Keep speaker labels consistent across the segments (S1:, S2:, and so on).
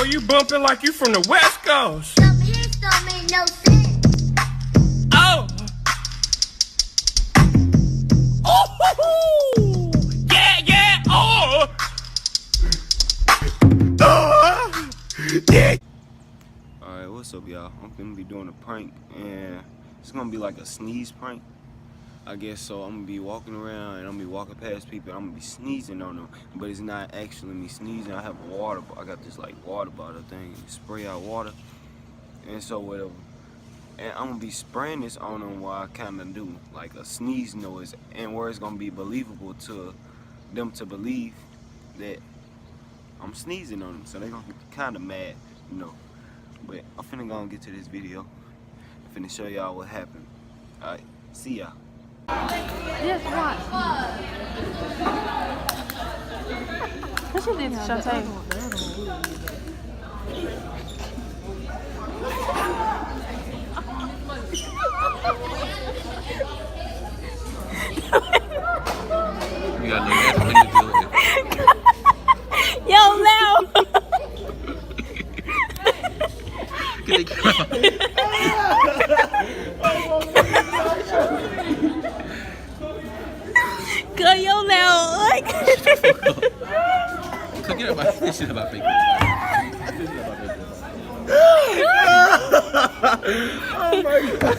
S1: Boy, you bumping like you from the West Coast.
S2: Some hits don't make no sense.
S1: Oh. Oh. Yeah, yeah. Oh. Yeah. Alright, what's up, y'all? I'm gonna be doing a prank, and it's gonna be like a sneeze prank, I guess. So I'm gonna be walking around and I'm gonna be walking past people and I'm gonna be sneezing on them, but it's not actually me sneezing. I have a water, I got this like water bottle thing, spray out water, and so whatever. And I'm gonna be spraying this on them while I kind of do like a sneeze noise, and where it's gonna be believable to them to believe that I'm sneezing on them, so they're gonna be kind of mad, you know. But I'm finna go and get to this video. I'm finna show y'all what happened. Alright, see y'all.
S3: Yes, what? What you did to Shantae?
S4: You got no answer when you do it.
S3: Yo, now!
S4: Get the camera.
S3: Go, yo, now! Like.
S4: Come get about this shit about fake.
S1: Oh my god.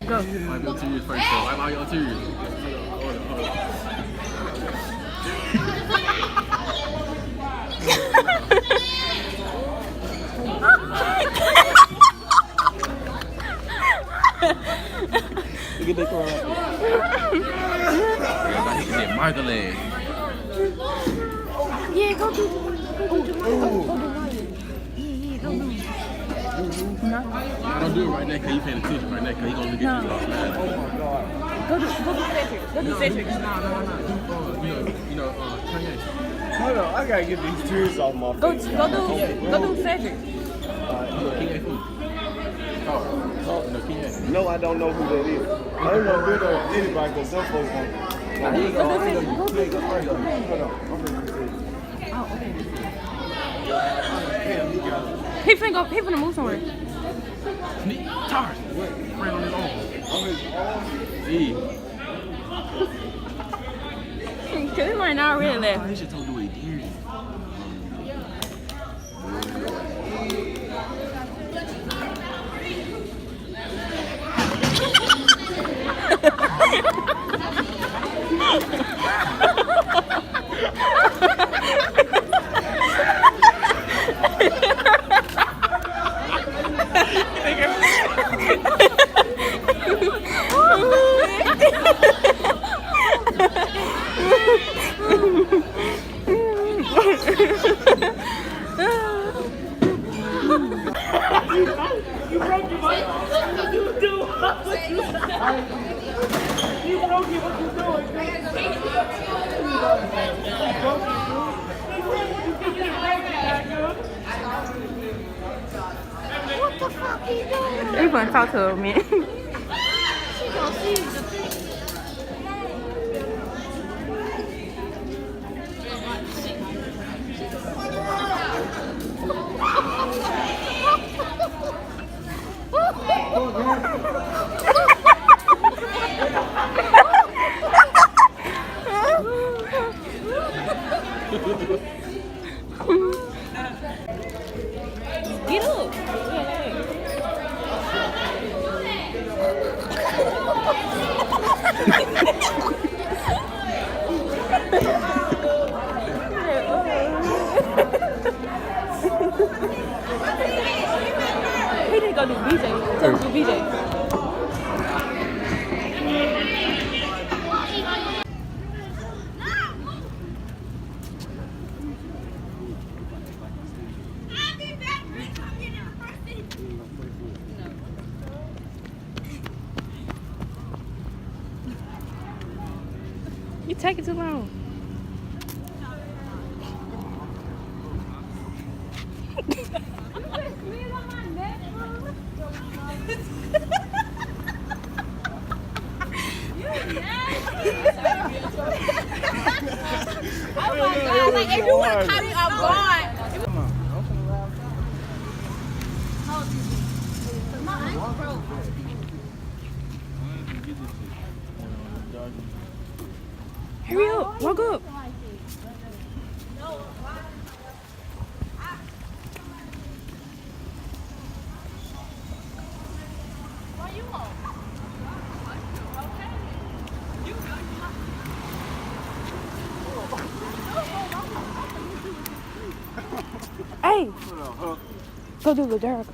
S4: Go. Wipe your tears first, though. Wipe all your tears. Look at that car. Everybody can get Margaret.
S3: Yeah, go do
S4: Don't do it right now because you paying attention right now because he gonna look at you lost man.
S1: Oh my god.
S3: Go do Cedric. Go do Cedric.
S4: No. You know, Kanye.
S1: Hold on, I gotta get these tears off my face.
S3: Go do Cedric.
S4: Kanye who? Oh, no, Kanye.
S1: No, I don't know who that is. I don't know who that is anybody because some folks don't.
S3: Go do Cedric.
S1: Hold on.
S3: Oh, okay. He finna move somewhere.
S4: Charles. Friend on his own. Yeah.
S3: Cause he might not really laugh.
S4: He should told you what he did.
S1: You broke your mic. What you doing? You broke it. What you doing?
S2: What the fuck he doing?
S3: You gonna talk to him, man?
S2: She gonna see the thing.
S3: Get up. He didn't go do BJ. Tell him to do BJ. You take it too long.
S5: Oh my God, like if you would have caught me off guard.
S3: Hurry up, walk up. Hey, go do Laderica.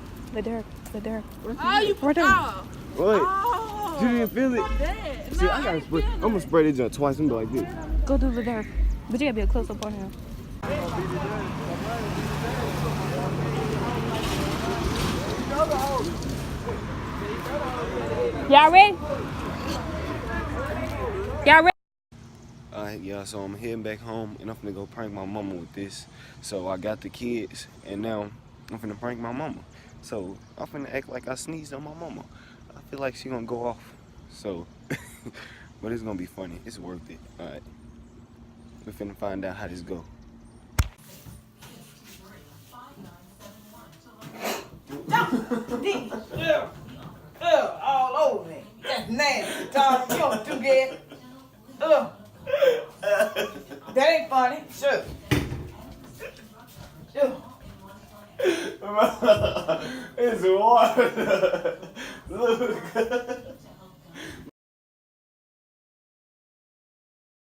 S5: Oh, you
S3: Right there.
S5: oh.
S1: What?
S5: Oh,
S1: You didn't feel it?
S5: that.
S1: See, I gotta spray. I'm gonna spray this junk twice and be like this.
S3: Go do Laderica. But you gotta be a close up on him. Y'all ready? Y'all ready?
S1: Alright, y'all, so I'm heading back home and I'm finna go prank my mama with this. So I got the kids and now I'm finna prank my mama. So I'm finna act like I sneezed on my mama. I feel like she gonna go off. So, but it's gonna be funny. It's worth it. Alright. We're finna find out how this go.
S6: All over me. That's nasty, Tom. You don't do that. That ain't funny. Sure. Sure.
S1: It's water. Look.